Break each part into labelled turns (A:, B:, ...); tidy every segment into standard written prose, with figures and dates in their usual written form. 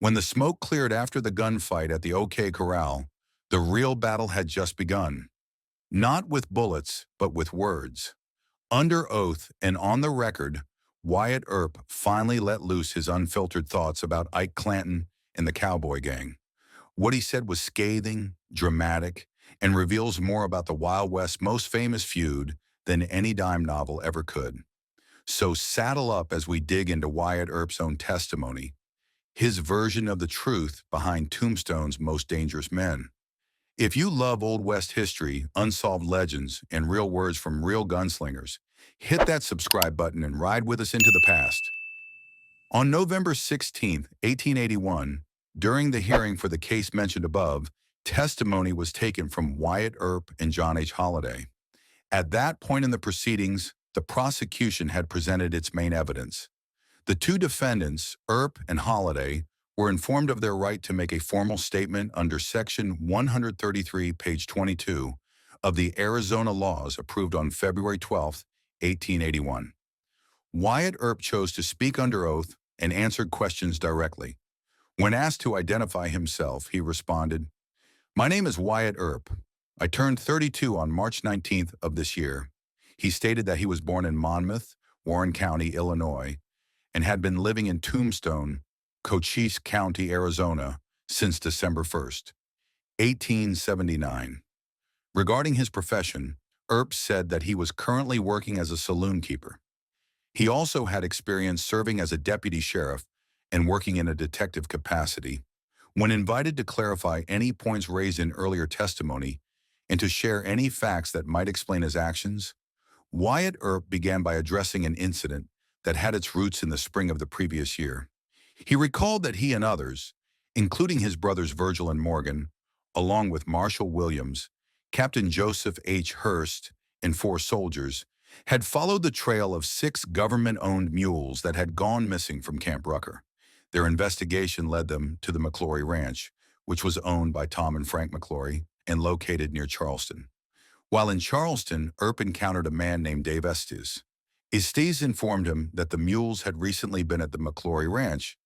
A: When the smoke cleared after the gunfight at the OK Corral, the real battle had just begun. Not with bullets, but with words. Under oath and on the record, Wyatt Earp finally let loose his unfiltered thoughts about Ike Clanton and the Cowboy gang. What he said was scathing, dramatic, and reveals more about the Wild West's most famous feud than any dime novel ever could. So saddle up as we dig into Wyatt Earp's own testimony, his version of the truth behind Tombstone's most dangerous men. If you love Old West history, unsolved legends, and real words from real gunslingers, hit that subscribe button and ride with us into the past. On November 16, 1881, during the hearing for the case mentioned above, testimony was taken from Wyatt Earp and John H. Holliday. At that point in the proceedings, the prosecution had presented its main evidence. The two defendants, Earp and Holliday, were informed of their right to make a formal statement under Section 133, page 22 of the Arizona laws approved on February 12, 1881. Wyatt Earp chose to speak under oath and answered questions directly. When asked to identify himself, he responded, "My name is Wyatt Earp. I turned 32 on March 19th of this year." He stated that he was born in Monmouth, Warren County, Illinois, and had been living in Tombstone, Cochise County, Arizona, since December 1st, 1879. Regarding his profession, Earp said that he was currently working as a saloon keeper. He also had experience serving as a deputy sheriff and working in a detective capacity. When invited to clarify any points raised in earlier testimony and to share any facts that might explain his actions, Wyatt Earp began by addressing an incident that had its roots in the spring of the previous year. He recalled that he and others, including his brothers Virgil and Morgan, along with Marshal Williams, Captain Joseph H. Hurst, and 4 soldiers, had followed the trail of 6 government-owned mules that had gone missing from Camp Rucker. Their investigation led them to the McLaury Ranch, which was owned by Tom and Frank McLaury and located near Charleston. While in Charleston, Earp encountered a man named Dave Estes. Estes informed him that the mules had recently been at the McLaury Ranch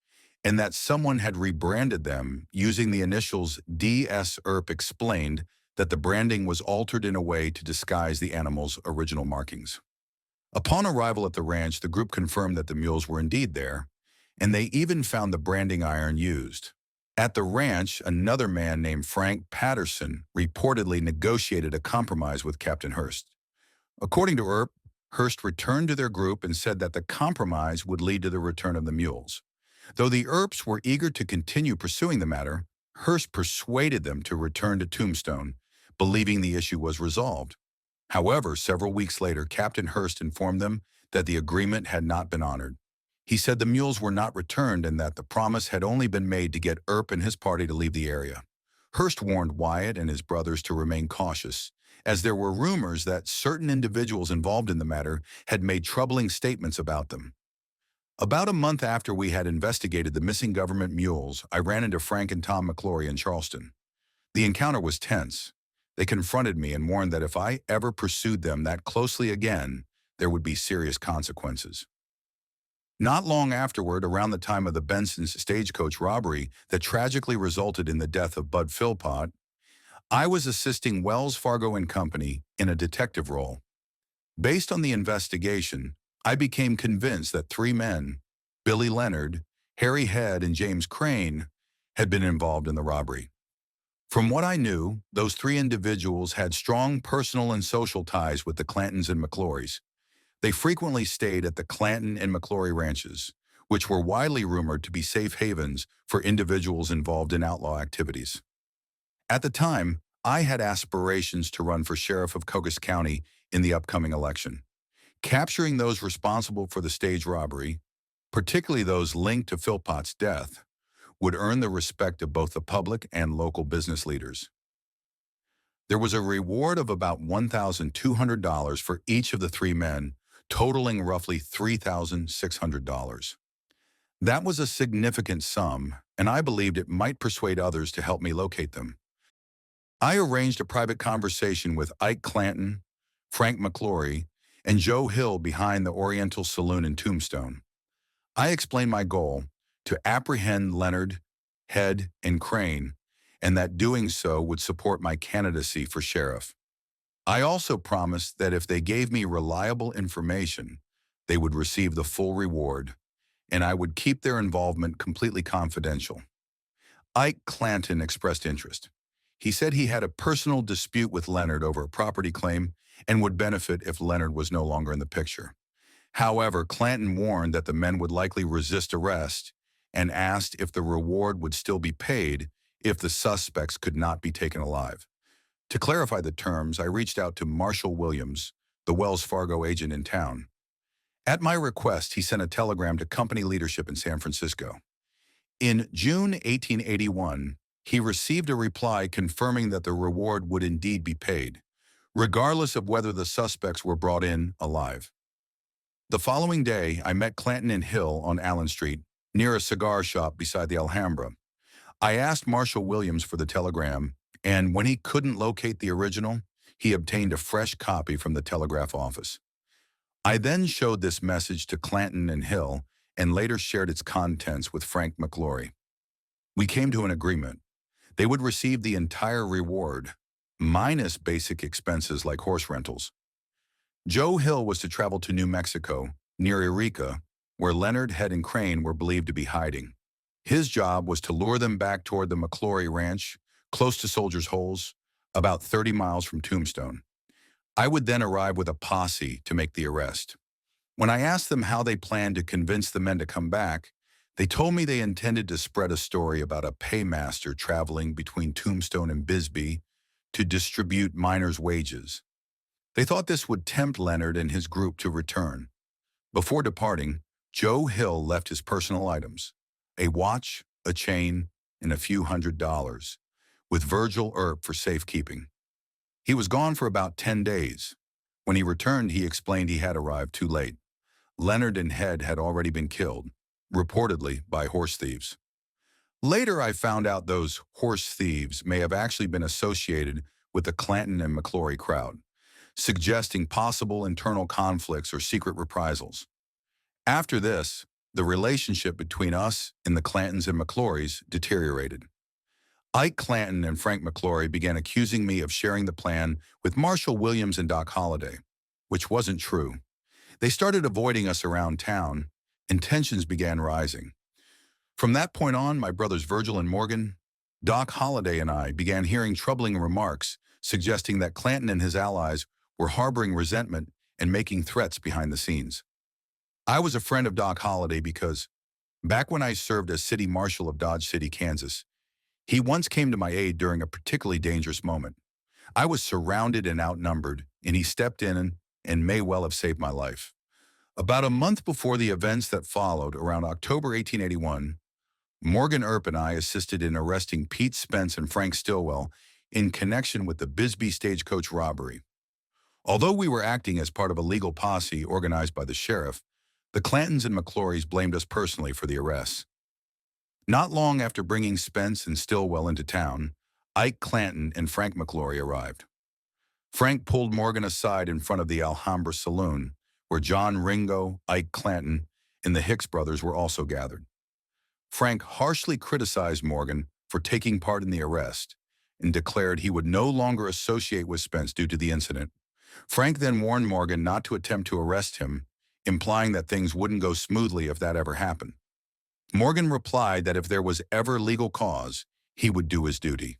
A: and that someone had rebranded them using the initials D.S. Earp explained that the branding was altered in a way to disguise the animals' original markings. Upon arrival at the ranch, the group confirmed that the mules were indeed there, and they even found the branding iron used. At the ranch, another man named Frank Patterson reportedly negotiated a compromise with Captain Hurst. According to Earp, Hurst returned to their group and said that the compromise would lead to the return of the mules. Though the Earps were eager to continue pursuing the matter, Hurst persuaded them to return to Tombstone, believing the issue was resolved. However, several weeks later, Captain Hurst informed them that the agreement had not been honored. He said the mules were not returned and that the promise had only been made to get Earp and his party to leave the area. Hurst warned Wyatt and his brothers to remain cautious, as there were rumors that certain individuals involved in the matter had made troubling statements about them. About a month after we had investigated the missing government mules, I ran into Frank and Tom McLaury in Charleston. The encounter was tense. They confronted me and warned that if I ever pursued them that closely again, there would be serious consequences. Not long afterward, around the time of the Benson's stagecoach robbery that tragically resulted in the death of Bud Philpott, I was assisting Wells Fargo and Company in a detective role. Based on the investigation, I became convinced that 3 men, Billy Leonard, Harry Head, and James Crane, had been involved in the robbery. From what I knew, those 3 individuals had strong personal and social ties with the Clantons and McLaurys. They frequently stayed at the Clanton and McLaury ranches, which were widely rumored to be safe havens for individuals involved in outlaw activities. At the time, I had aspirations to run for sheriff of Cochise County in the upcoming election. Capturing those responsible for the stage robbery, particularly those linked to Philpott's death, would earn the respect of both the public and local business leaders. There was a reward of about $1,200 for each of the 3 men, totaling roughly $3,600. That was a significant sum, and I believed it might persuade others to help me locate them. I arranged a private conversation with Ike Clanton, Frank McLaury, and Joe Hill behind the Oriental Saloon in Tombstone. I explained my goal: to apprehend Leonard, Head, and Crane, and that doing so would support my candidacy for sheriff. I also promised that if they gave me reliable information, they would receive the full reward, and I would keep their involvement completely confidential. Ike Clanton expressed interest. He said he had a personal dispute with Leonard over a property claim and would benefit if Leonard was no longer in the picture. However, Clanton warned that the men would likely resist arrest and asked if the reward would still be paid if the suspects could not be taken alive. To clarify the terms, I reached out to Marshall Williams, the Wells Fargo agent in town. At my request, he sent a telegram to company leadership in San Francisco. In June 1881, he received a reply confirming that the reward would indeed be paid, regardless of whether the suspects were brought in alive. The following day, I met Clanton and Hill on Allen Street, near a cigar shop beside the Alhambra. I asked Marshall Williams for the telegram, and when he couldn't locate the original, he obtained a fresh copy from the telegraph office. I then showed this message to Clanton and Hill and later shared its contents with Frank McLaury. We came to an agreement. They would receive the entire reward, minus basic expenses like horse rentals. Joe Hill was to travel to New Mexico, near Eureka, where Leonard, Head, and Crane were believed to be hiding. His job was to lure them back toward the McLaury Ranch, close to Soldiers' Holes, about 30 miles from Tombstone. I would then arrive with a posse to make the arrest. When I asked them how they planned to convince the men to come back, they told me they intended to spread a story about a paymaster traveling between Tombstone and Bisbee to distribute miners' wages. They thought this would tempt Leonard and his group to return. Before departing, Joe Hill left his personal items, a watch, a chain, and a few $100s, with Virgil Earp for safekeeping. He was gone for about 10 days. When he returned, he explained he had arrived too late. Leonard and Head had already been killed, reportedly by horse thieves. Later, I found out those horse thieves may have actually been associated with the Clanton and McLaury crowd, suggesting possible internal conflicts or secret reprisals. After this, the relationship between us and the Clantons and McLaurys deteriorated. Ike Clanton and Frank McLaury began accusing me of sharing the plan with Marshall Williams and Doc Holliday, which wasn't true. They started avoiding us around town, and tensions began rising. From that point on, my brothers Virgil and Morgan, Doc Holliday, and I began hearing troubling remarks suggesting that Clanton and his allies were harboring resentment and making threats behind the scenes. I was a friend of Doc Holliday because, back when I served as city marshal of Dodge City, Kansas, he once came to my aid during a particularly dangerous moment. I was surrounded and outnumbered, and he stepped in and may well have saved my life. About a month before the events that followed, around October 1881, Morgan Earp and I assisted in arresting Pete Spence and Frank Stillwell in connection with the Bisbee stagecoach robbery. Although we were acting as part of a legal posse organized by the sheriff, the Clantons and McLaurys blamed us personally for the arrests. Not long after bringing Spence and Stillwell into town, Ike Clanton and Frank McLaury arrived. Frank pulled Morgan aside in front of the Alhambra Saloon, where John Ringo, Ike Clanton, and the Hicks brothers were also gathered. Frank harshly criticized Morgan for taking part in the arrest and declared he would no longer associate with Spence due to the incident. Frank then warned Morgan not to attempt to arrest him, implying that things wouldn't go smoothly if that ever happened. Morgan replied that if there was ever legal cause, he would do his duty.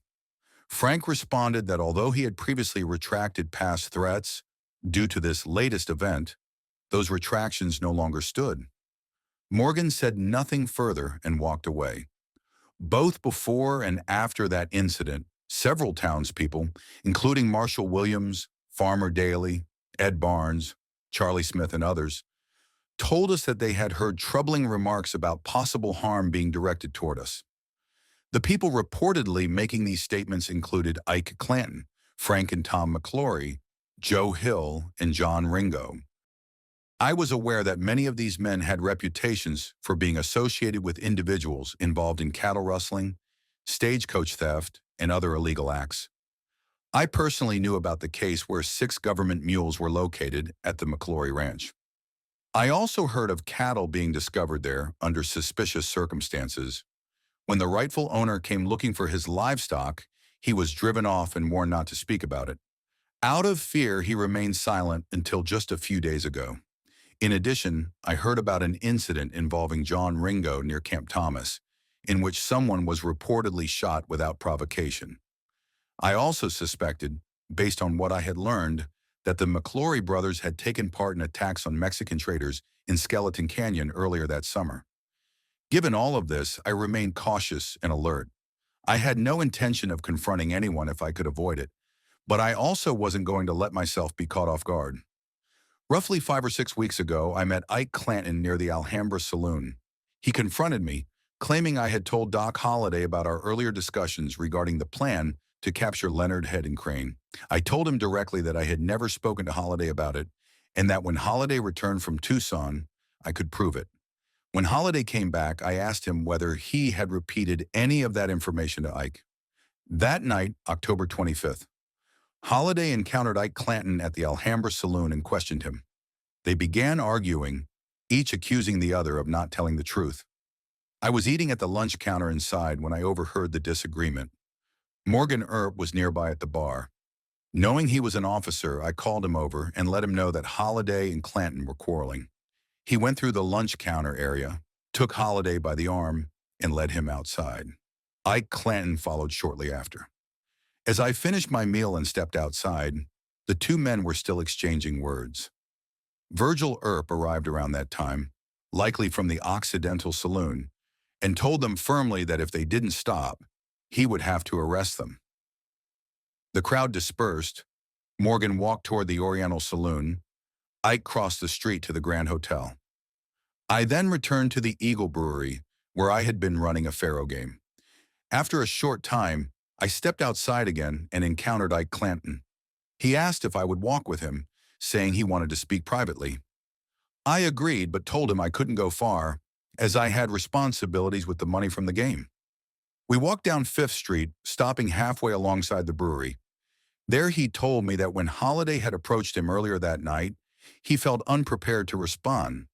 A: Frank responded that although he had previously retracted past threats due to this latest event, those retractions no longer stood. Morgan said nothing further and walked away. Both before and after that incident, several townspeople, including Marshall Williams, Farmer Daly, Ed Barnes, Charlie Smith, and others, told us that they had heard troubling remarks about possible harm being directed toward us. The people reportedly making these statements included Ike Clanton, Frank and Tom McLaury, Joe Hill, and John Ringo. I was aware that many of these men had reputations for being associated with individuals involved in cattle rustling, stagecoach theft, and other illegal acts. I personally knew about the case where 6 government mules were located at the McLaury Ranch. I also heard of cattle being discovered there under suspicious circumstances, When the rightful owner came looking for his livestock, he was driven off and warned not to speak about it. Out of fear, he remained silent until just a few days ago. In addition, I heard about an incident involving John Ringo near Camp Thomas, in which someone was reportedly shot without provocation. I also suspected, based on what I had learned, that the McLaury brothers had taken part in attacks on Mexican traders in Skeleton Canyon earlier that summer. Given all of this, I remained cautious and alert. I had no intention of confronting anyone if I could avoid it, but I also wasn't going to let myself be caught off guard. Roughly 5 or 6 weeks ago, I met Ike Clanton near the Alhambra Saloon. He confronted me, claiming I had told Doc Holliday about our earlier discussions regarding the plan to capture Leonard Head and Crane. I told him directly that I had never spoken to Holliday about it, and that when Holliday returned from Tucson, I could prove it. When Holliday came back, I asked him whether he had repeated any of that information to Ike. That night, October 25th, Holliday encountered Ike Clanton at the Alhambra Saloon and questioned him. They began arguing, each accusing the other of not telling the truth. I was eating at the lunch counter inside when I overheard the disagreement. Morgan Earp was nearby at the bar. Knowing he was an officer, I called him over and let him know that Holliday and Clanton were quarreling. He went through the lunch counter area, took Holliday by the arm, and led him outside. Ike Clanton followed shortly after. As I finished my meal and stepped outside, the two men were still exchanging words. Virgil Earp arrived around that time, likely from the Occidental Saloon, and told them firmly that if they didn't stop, he would have to arrest them. The crowd dispersed. Morgan walked toward the Oriental Saloon. Ike crossed the street to the Grand Hotel. I then returned to the Eagle Brewery, where I had been running a faro game. After a short time, I stepped outside again and encountered Ike Clanton. He asked if I would walk with him, saying he wanted to speak privately. I agreed, but told him I couldn't go far, as I had responsibilities with the money from the game. We walked down 5th Street, stopping halfway alongside the brewery. There he told me that when Holliday had approached him earlier that night, he felt unprepared to respond.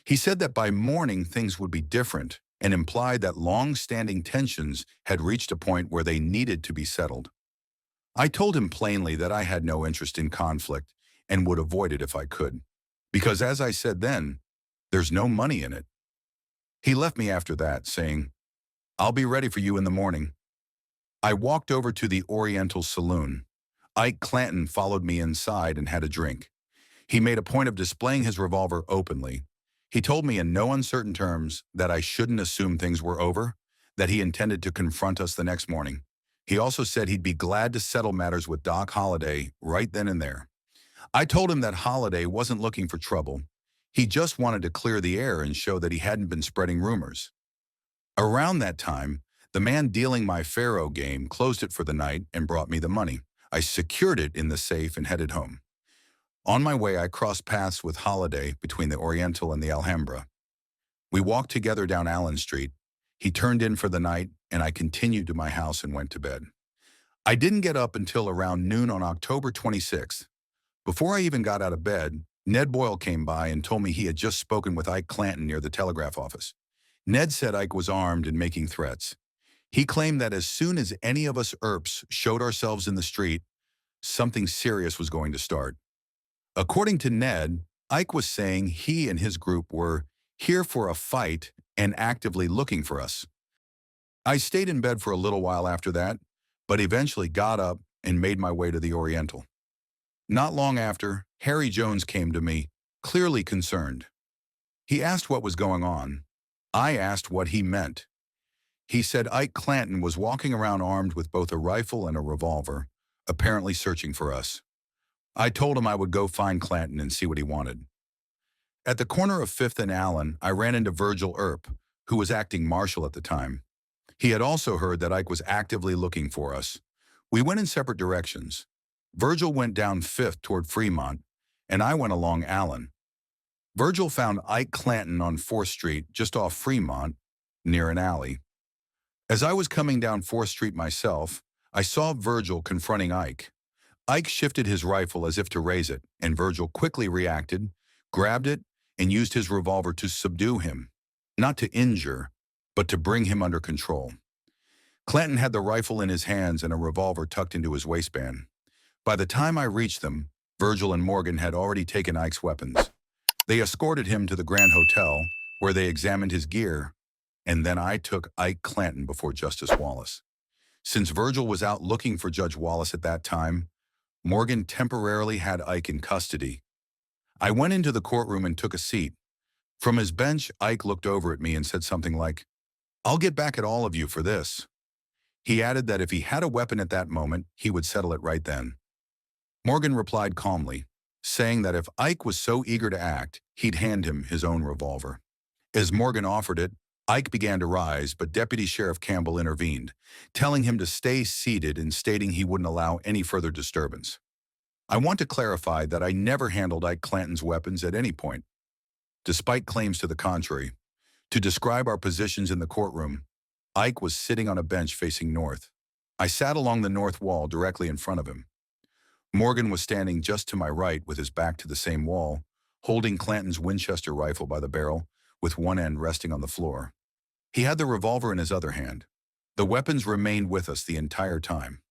A: He said that by morning things would be different, and implied that long-standing tensions had reached a point where they needed to be settled. I told him plainly that I had no interest in conflict and would avoid it if I could, because as I said then, there's no money in it. He left me after that, saying, "I'll be ready for you in the morning." I walked over to the Oriental Saloon. Ike Clanton followed me inside and had a drink. He made a point of displaying his revolver openly. He told me in no uncertain terms that I shouldn't assume things were over, that he intended to confront us the next morning. He also said he'd be glad to settle matters with Doc Holliday right then and there. I told him that Holliday wasn't looking for trouble. He just wanted to clear the air and show that he hadn't been spreading rumors. Around that time, the man dealing my faro game closed it for the night and brought me the money. I secured it in the safe and headed home. On my way, I crossed paths with Holliday between the Oriental and the Alhambra. We walked together down Allen Street. He turned in for the night, and I continued to my house and went to bed. I didn't get up until around noon on October 26th. Before I even got out of bed, Ned Boyle came by and told me he had just spoken with Ike Clanton near the telegraph office. Ned said Ike was armed and making threats. He claimed that as soon as any of us Earps showed ourselves in the street, something serious was going to start. According to Ned, Ike was saying he and his group were here for a fight and actively looking for us. I stayed in bed for a little while after that, but eventually got up and made my way to the Oriental. Not long after, Harry Jones came to me, clearly concerned. He asked what was going on. I asked what he meant. He said Ike Clanton was walking around armed with both a rifle and a revolver, apparently searching for us. I told him I would go find Clanton and see what he wanted. At the corner of 5th and Allen, I ran into Virgil Earp, who was acting marshal at the time. He had also heard that Ike was actively looking for us. We went in separate directions. Virgil went down 5th toward Fremont, and I went along Allen. Virgil found Ike Clanton on 4th Street, just off Fremont, near an alley. As I was coming down 4th Street myself, I saw Virgil confronting Ike. Ike shifted his rifle as if to raise it, and Virgil quickly reacted, grabbed it, and used his revolver to subdue him. Not to injure, but to bring him under control. Clanton had the rifle in his hands and a revolver tucked into his waistband. By the time I reached them, Virgil and Morgan had already taken Ike's weapons. They escorted him to the Grand Hotel, where they examined his gear, and then I took Ike Clanton before Justice Wallace. Since Virgil was out looking for Judge Wallace at that time, Morgan temporarily had Ike in custody. I went into the courtroom and took a seat. From his bench, Ike looked over at me and said something like, "I'll get back at all of you for this." He added that if he had a weapon at that moment, he would settle it right then. Morgan replied calmly, saying that if Ike was so eager to act, he'd hand him his own revolver. As Morgan offered it, Ike began to rise, but Deputy Sheriff Campbell intervened, telling him to stay seated and stating he wouldn't allow any further disturbance. I want to clarify that I never handled Ike Clanton's weapons at any point, despite claims to the contrary. To describe our positions in the courtroom, Ike was sitting on a bench facing north. I sat along the north wall directly in front of him. Morgan was standing just to my right with his back to the same wall, holding Clanton's Winchester rifle by the barrel, with one end resting on the floor. He had the revolver in his other hand. The weapons remained with us the entire time.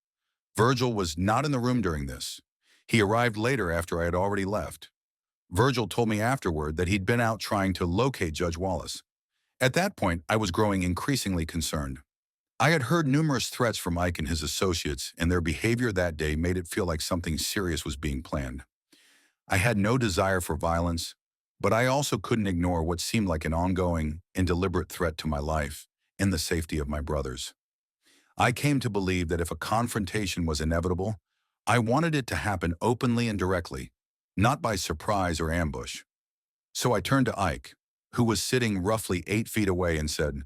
A: Virgil was not in the room during this. He arrived later after I had already left. Virgil told me afterward that he'd been out trying to locate Judge Wallace. At that point, I was growing increasingly concerned. I had heard numerous threats from Ike and his associates, and their behavior that day made it feel like something serious was being planned. I had no desire for violence, but I also couldn't ignore what seemed like an ongoing and deliberate threat to my life and the safety of my brothers. I came to believe that if a confrontation was inevitable, I wanted it to happen openly and directly, not by surprise or ambush. So I turned to Ike, who was sitting roughly 8 feet away, and said,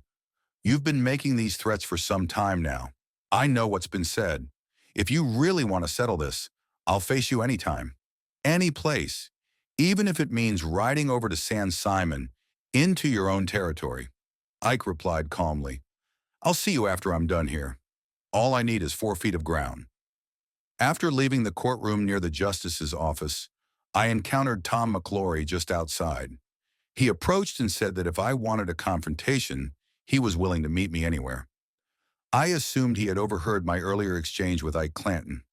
A: "You've been making these threats for some time now. I know what's been said. If you really want to settle this, I'll face you anytime, any place, even if it means riding over to San Simon, into your own territory." Ike replied calmly, "I'll see you after I'm done here. All I need is 4 feet of ground." After leaving the courtroom near the justice's office, I encountered Tom McLaury just outside. He approached and said that if I wanted a confrontation, he was willing to meet me anywhere. I assumed he had overheard my earlier exchange with Ike Clanton.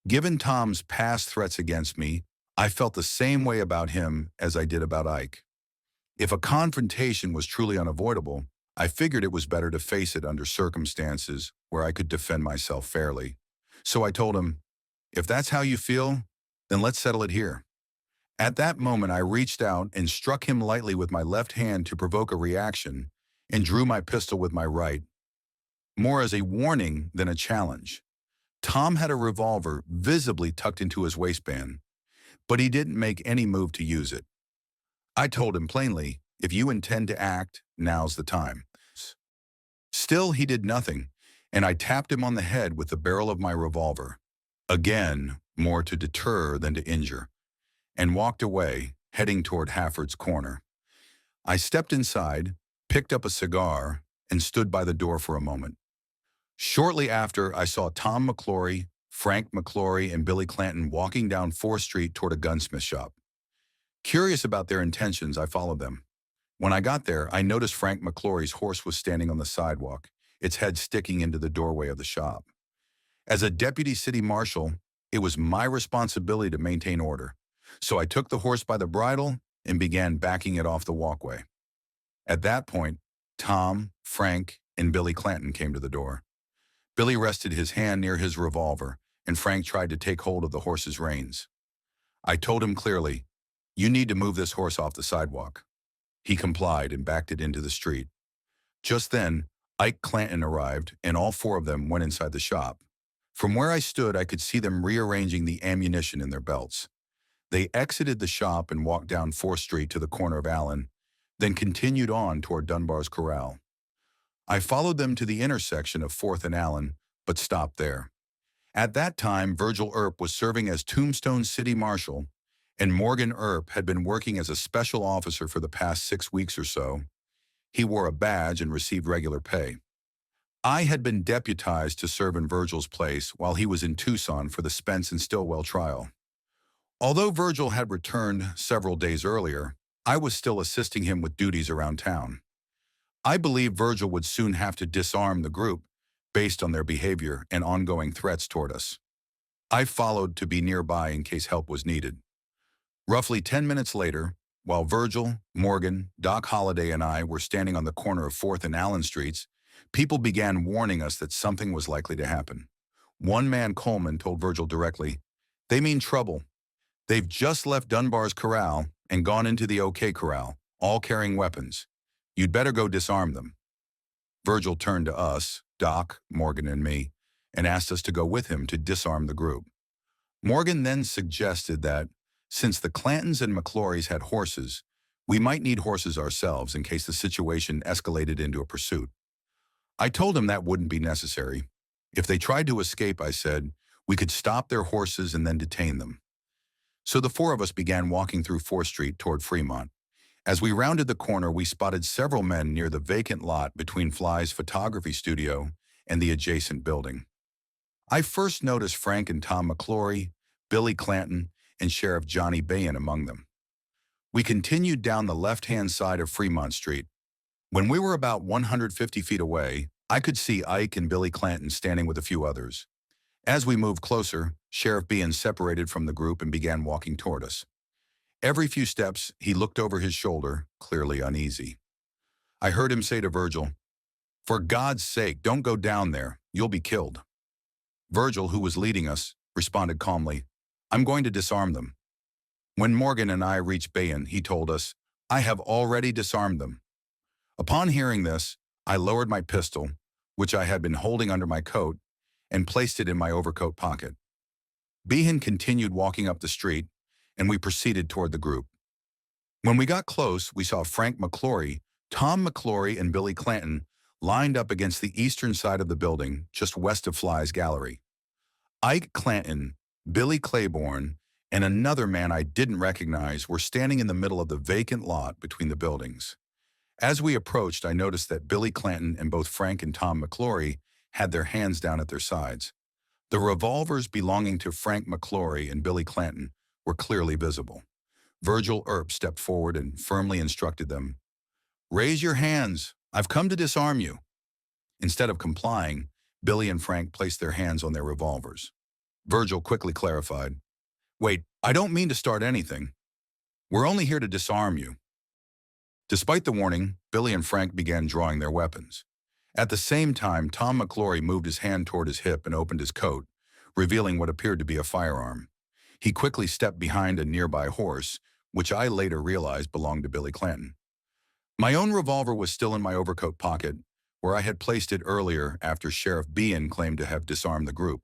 A: Given Tom's past threats against me, I felt the same way about him as I did about Ike. If a confrontation was truly unavoidable, I figured it was better to face it under circumstances where I could defend myself fairly. So I told him, "If that's how you feel, then let's settle it here." At that moment, I reached out and struck him lightly with my left hand to provoke a reaction and drew my pistol with my right, more as a warning than a challenge. Tom had a revolver visibly tucked into his waistband, but he didn't make any move to use it. I told him plainly, "If you intend to act, now's the time." Still, he did nothing, and I tapped him on the head with the barrel of my revolver, again, more to deter than to injure, and walked away, heading toward Hafford's corner. I stepped inside, picked up a cigar, and stood by the door for a moment. Shortly after, I saw Tom McLaury, Frank McLaury, and Billy Clanton walking down 4th Street toward a gunsmith shop. Curious about their intentions, I followed them. When I got there, I noticed Frank McLaury's horse was standing on the sidewalk, its head sticking into the doorway of the shop. As a deputy city marshal, it was my responsibility to maintain order, so I took the horse by the bridle and began backing it off the walkway. At that point, Tom, Frank, and Billy Clanton came to the door. Billy rested his hand near his revolver, and Frank tried to take hold of the horse's reins. I told him clearly, "You need to move this horse off the sidewalk." He complied and backed it into the street. Just then, Ike Clanton arrived, and all 4 of them went inside the shop. From where I stood, I could see them rearranging the ammunition in their belts. They exited the shop and walked down 4th Street to the corner of Allen, then continued on toward Dunbar's Corral. I followed them to the intersection of 4th and Allen, but stopped there. At that time, Virgil Earp was serving as Tombstone City Marshal, and Morgan Earp had been working as a special officer for the past 6 weeks or so. He wore a badge and received regular pay. I had been deputized to serve in Virgil's place while he was in Tucson for the Spence and Stillwell trial. Although Virgil had returned several days earlier, I was still assisting him with duties around town. I believe Virgil would soon have to disarm the group based on their behavior and ongoing threats toward us. I followed to be nearby in case help was needed. Roughly 10 minutes later, while Virgil, Morgan, Doc Holliday, and I were standing on the corner of 4th and Allen Streets, people began warning us that something was likely to happen. One man, Coleman, told Virgil directly, "They mean trouble. They've just left Dunbar's Corral and gone into the OK Corral, all carrying weapons. You'd better go disarm them." Virgil turned to us, Doc, Morgan, and me, and asked us to go with him to disarm the group. Morgan then suggested that, since the Clantons and McLaurys had horses, we might need horses ourselves in case the situation escalated into a pursuit. I told him that wouldn't be necessary. If they tried to escape, I said, we could stop their horses and then detain them. So the four of us began walking through 4th Street toward Fremont. As we rounded the corner, we spotted several men near the vacant lot between Fly's photography studio and the adjacent building. I first noticed Frank and Tom McLaury, Billy Clanton, and Sheriff Johnny Bain among them. We continued down the left-hand side of Fremont Street. When we were about 150 feet away, I could see Ike and Billy Clanton standing with a few others. As we moved closer, Sheriff Bain separated from the group and began walking toward us. Every few steps, he looked over his shoulder, clearly uneasy. I heard him say to Virgil, "For God's sake, don't go down there. You'll be killed." Virgil, who was leading us, responded calmly, "I'm going to disarm them." When Morgan and I reached Bain, he told us, "I have already disarmed them." Upon hearing this, I lowered my pistol, which I had been holding under my coat, and placed it in my overcoat pocket. Behan continued walking up the street, and we proceeded toward the group. When we got close, we saw Frank McLaury, Tom McLaury, and Billy Clanton lined up against the eastern side of the building, just west of Fly's gallery. Ike Clanton, Billy Claiborne, and another man I didn't recognize were standing in the middle of the vacant lot between the buildings. As we approached, I noticed that Billy Clanton and both Frank and Tom McLaury had their hands down at their sides. The revolvers belonging to Frank McLaury and Billy Clanton were clearly visible. Wyatt Earp stepped forward and firmly instructed them, "Raise your hands. I've come to disarm you." Instead of complying, Billy and Frank placed their hands on their revolvers. Virgil quickly clarified, "Wait, I don't mean to start anything. We're only here to disarm you." Despite the warning, Billy and Frank began drawing their weapons. At the same time, Tom McLaury moved his hand toward his hip and opened his coat, revealing what appeared to be a firearm. He quickly stepped behind a nearby horse, which I later realized belonged to Billy Clanton. My own revolver was still in my overcoat pocket, where I had placed it earlier after Sheriff Behan claimed to have disarmed the group.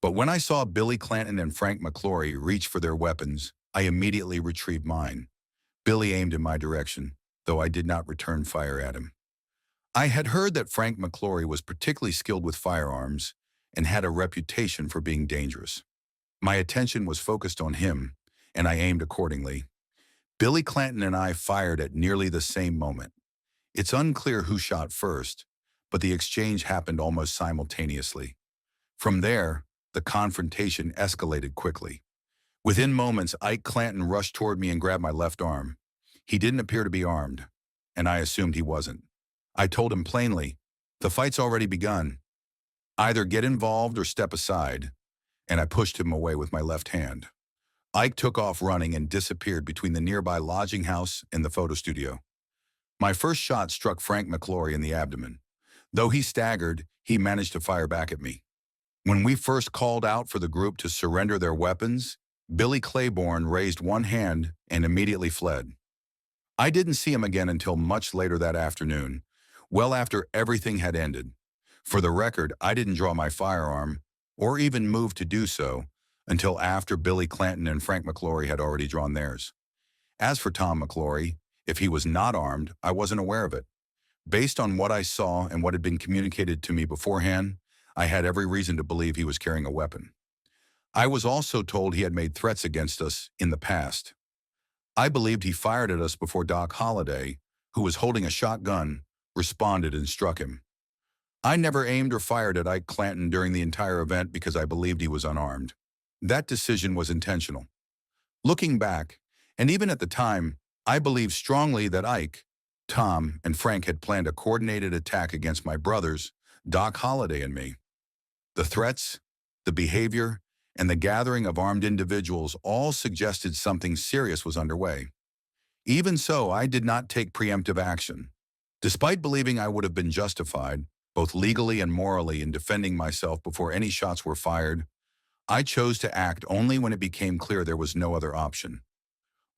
A: But when I saw Billy Clanton and Frank McLaury reach for their weapons, I immediately retrieved mine. Billy aimed in my direction, though I did not return fire at him. I had heard that Frank McLaury was particularly skilled with firearms and had a reputation for being dangerous. My attention was focused on him, and I aimed accordingly. Billy Clanton and I fired at nearly the same moment. It's unclear who shot first, but the exchange happened almost simultaneously. From there, the confrontation escalated quickly. Within moments, Ike Clanton rushed toward me and grabbed my left arm. He didn't appear to be armed, and I assumed he wasn't. I told him plainly, "The fight's already begun. Either get involved or step aside," and I pushed him away with my left hand. Ike took off running and disappeared between the nearby lodging house and the photo studio. My first shot struck Frank McLaury in the abdomen. Though he staggered, he managed to fire back at me. When we first called out for the group to surrender their weapons, Billy Claiborne raised one hand and immediately fled. I didn't see him again until much later that afternoon, well after everything had ended. For the record, I didn't draw my firearm, or even move to do so, until after Billy Clanton and Frank McLaury had already drawn theirs. As for Tom McLaury, if he was not armed, I wasn't aware of it. Based on what I saw and what had been communicated to me beforehand, I had every reason to believe he was carrying a weapon. I was also told he had made threats against us in the past. I believed he fired at us before Doc Holliday, who was holding a shotgun, responded and struck him. I never aimed or fired at Ike Clanton during the entire event because I believed he was unarmed. That decision was intentional. Looking back, and even at the time, I believed strongly that Ike, Tom and Frank had planned a coordinated attack against my brothers, Doc Holliday and me. The threats, the behavior, and the gathering of armed individuals all suggested something serious was underway. Even so, I did not take preemptive action. Despite believing I would have been justified, both legally and morally, in defending myself before any shots were fired, I chose to act only when it became clear there was no other option.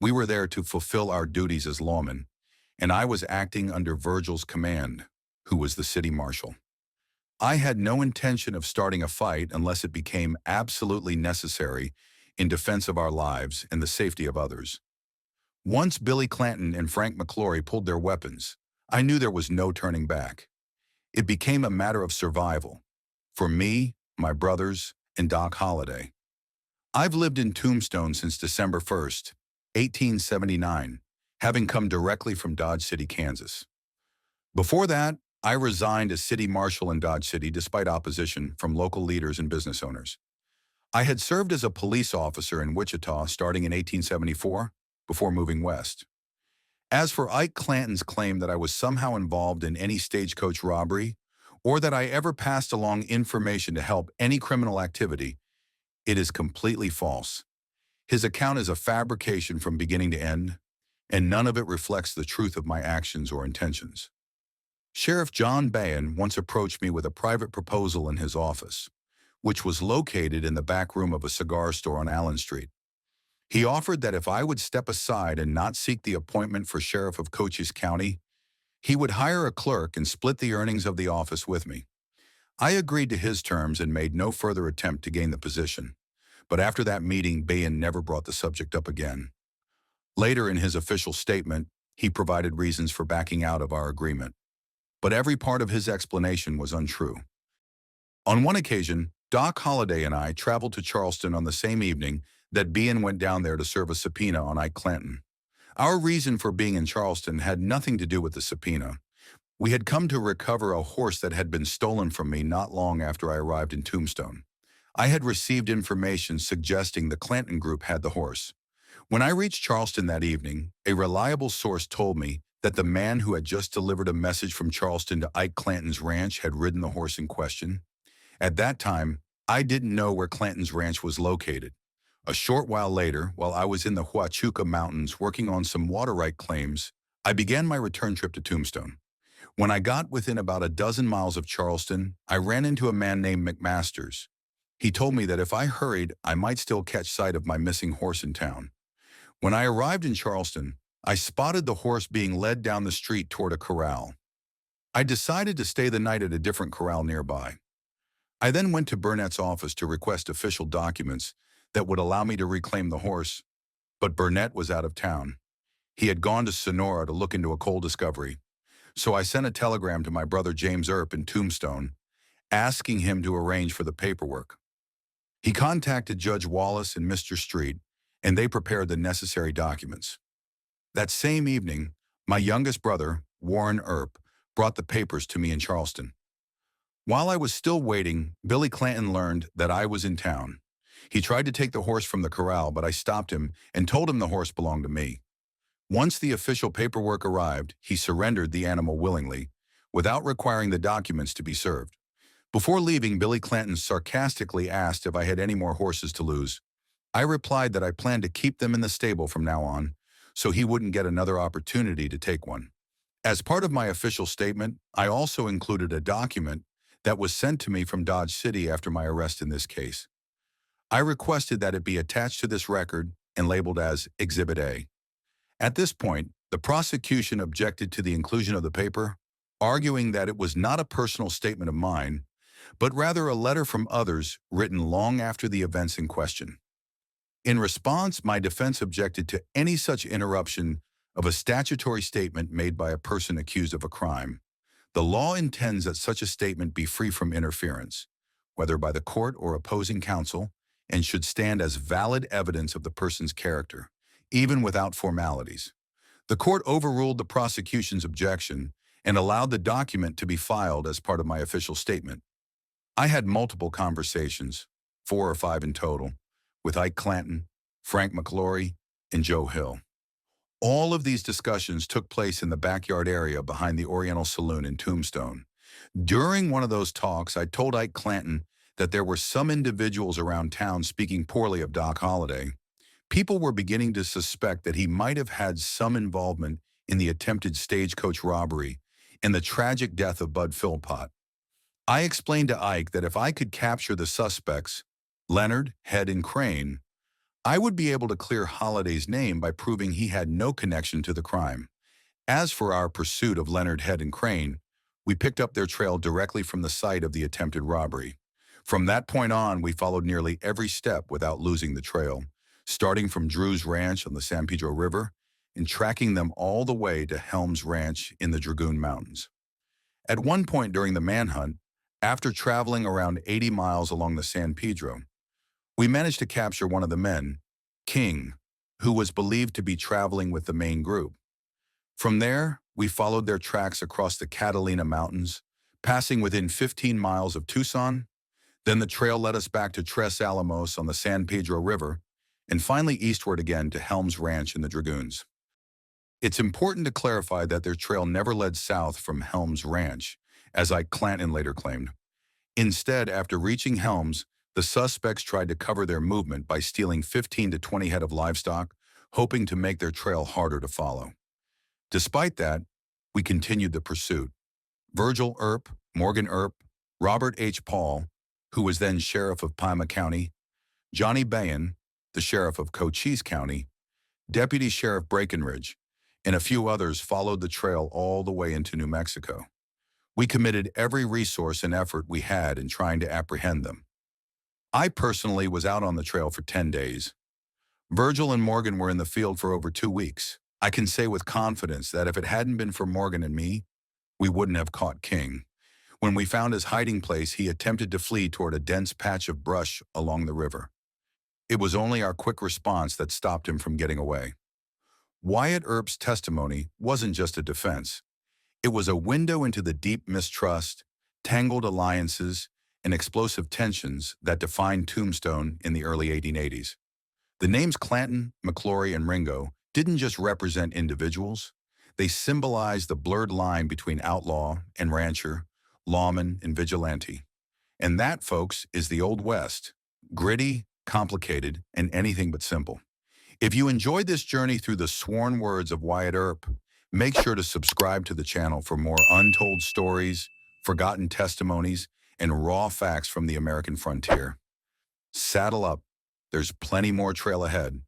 A: We were there to fulfill our duties as lawmen, and I was acting under Virgil's command, who was the city marshal. I had no intention of starting a fight unless it became absolutely necessary in defense of our lives and the safety of others. Once Billy Clanton and Frank McLaury pulled their weapons, I knew there was no turning back. It became a matter of survival for me, my brothers, and Doc Holliday. I've lived in Tombstone since December 1st, 1879, having come directly from Dodge City, Kansas. Before that, I resigned as city marshal in Dodge City despite opposition from local leaders and business owners. I had served as a police officer in Wichita starting in 1874 before moving west. As for Ike Clanton's claim that I was somehow involved in any stagecoach robbery or that I ever passed along information to help any criminal activity, it is completely false. His account is a fabrication from beginning to end, and none of it reflects the truth of my actions or intentions. Sheriff John Bayan once approached me with a private proposal in his office, which was located in the back room of a cigar store on Allen Street. He offered that if I would step aside and not seek the appointment for sheriff of Cochise County, he would hire a clerk and split the earnings of the office with me. I agreed to his terms and made no further attempt to gain the position, but after that meeting, Bayan never brought the subject up again. Later in his official statement, he provided reasons for backing out of our agreement, but every part of his explanation was untrue. On one occasion, Doc Holliday and I traveled to Charleston on the same evening that Bayan went down there to serve a subpoena on Ike Clanton. Our reason for being in Charleston had nothing to do with the subpoena. We had come to recover a horse that had been stolen from me not long after I arrived in Tombstone. I had received information suggesting the Clanton group had the horse. When I reached Charleston that evening, a reliable source told me that the man who had just delivered a message from Charleston to Ike Clanton's ranch had ridden the horse in question. At that time, I didn't know where Clanton's ranch was located. A short while later, while I was in the Huachuca Mountains working on some water right claims, I began my return trip to Tombstone. When I got within about a dozen miles of Charleston, I ran into a man named McMasters. He told me that if I hurried, I might still catch sight of my missing horse in town. When I arrived in Charleston, I spotted the horse being led down the street toward a corral. I decided to stay the night at a different corral nearby. I then went to Burnett's office to request official documents that would allow me to reclaim the horse, but Burnett was out of town. He had gone to Sonora to look into a coal discovery, so I sent a telegram to my brother James Earp in Tombstone, asking him to arrange for the paperwork. He contacted Judge Wallace and Mr. Street, and they prepared the necessary documents. That same evening, my youngest brother, Warren Earp, brought the papers to me in Charleston. While I was still waiting, Billy Clanton learned that I was in town. He tried to take the horse from the corral, but I stopped him and told him the horse belonged to me. Once the official paperwork arrived, he surrendered the animal willingly, without requiring the documents to be served. Before leaving, Billy Clanton sarcastically asked if I had any more horses to lose. I replied that I planned to keep them in the stable from now on, so he wouldn't get another opportunity to take one. As part of my official statement, I also included a document that was sent to me from Dodge City after my arrest in this case. I requested that it be attached to this record and labeled as Exhibit A. At this point, the prosecution objected to the inclusion of the paper, arguing that it was not a personal statement of mine, but rather a letter from others written long after the events in question. In response, my defense objected to any such interruption of a statutory statement made by a person accused of a crime. The law intends that such a statement be free from interference, whether by the court or opposing counsel, and should stand as valid evidence of the person's character, even without formalities. The court overruled the prosecution's objection and allowed the document to be filed as part of my official statement. I had multiple conversations, 4 or 5 in total, with Ike Clanton, Frank McLaury, and Joe Hill. All of these discussions took place in the backyard area behind the Oriental Saloon in Tombstone. During one of those talks, I told Ike Clanton that there were some individuals around town speaking poorly of Doc Holliday. People were beginning to suspect that he might have had some involvement in the attempted stagecoach robbery and the tragic death of Bud Philpott. I explained to Ike that if I could capture the suspects, Leonard, Head, and Crane, I would be able to clear Holliday's name by proving he had no connection to the crime. As for our pursuit of Leonard, Head, and Crane, we picked up their trail directly from the site of the attempted robbery. From that point on, we followed nearly every step without losing the trail, starting from Drew's Ranch on the San Pedro River and tracking them all the way to Helms Ranch in the Dragoon Mountains. At one point during the manhunt, after traveling around 80 miles along the San Pedro, we managed to capture one of the men, King, who was believed to be traveling with the main group. From there, we followed their tracks across the Catalina Mountains, passing within 15 miles of Tucson. Then the trail led us back to Tres Alamos on the San Pedro River, and finally eastward again to Helms Ranch in the Dragoons. It's important to clarify that their trail never led south from Helms Ranch, as Ike Clanton later claimed. Instead, after reaching Helms, the suspects tried to cover their movement by stealing 15 to 20 head of livestock, hoping to make their trail harder to follow. Despite that, we continued the pursuit. Virgil Earp, Morgan Earp, Robert H. Paul, who was then sheriff of Pima County, Johnny Bayan, the sheriff of Cochise County, Deputy Sheriff Breckenridge, and a few others followed the trail all the way into New Mexico. We committed every resource and effort we had in trying to apprehend them. I personally was out on the trail for 10 days. Virgil and Morgan were in the field for over 2 weeks. I can say with confidence that if it hadn't been for Morgan and me, we wouldn't have caught King. When we found his hiding place, he attempted to flee toward a dense patch of brush along the river. It was only our quick response that stopped him from getting away. Wyatt Earp's testimony wasn't just a defense. It was a window into the deep mistrust, tangled alliances, and explosive tensions that defined Tombstone in the early 1880s. The names Clanton, McLaury, and Ringo didn't just represent individuals. They symbolized the blurred line between outlaw and rancher, lawman and vigilante. And that, folks, is the Old West. Gritty, complicated, and anything but simple. If you enjoyed this journey through the sworn words of Wyatt Earp, make sure to subscribe to the channel for more untold stories, forgotten testimonies, and raw facts from the American frontier. Saddle up. There's plenty more trail ahead.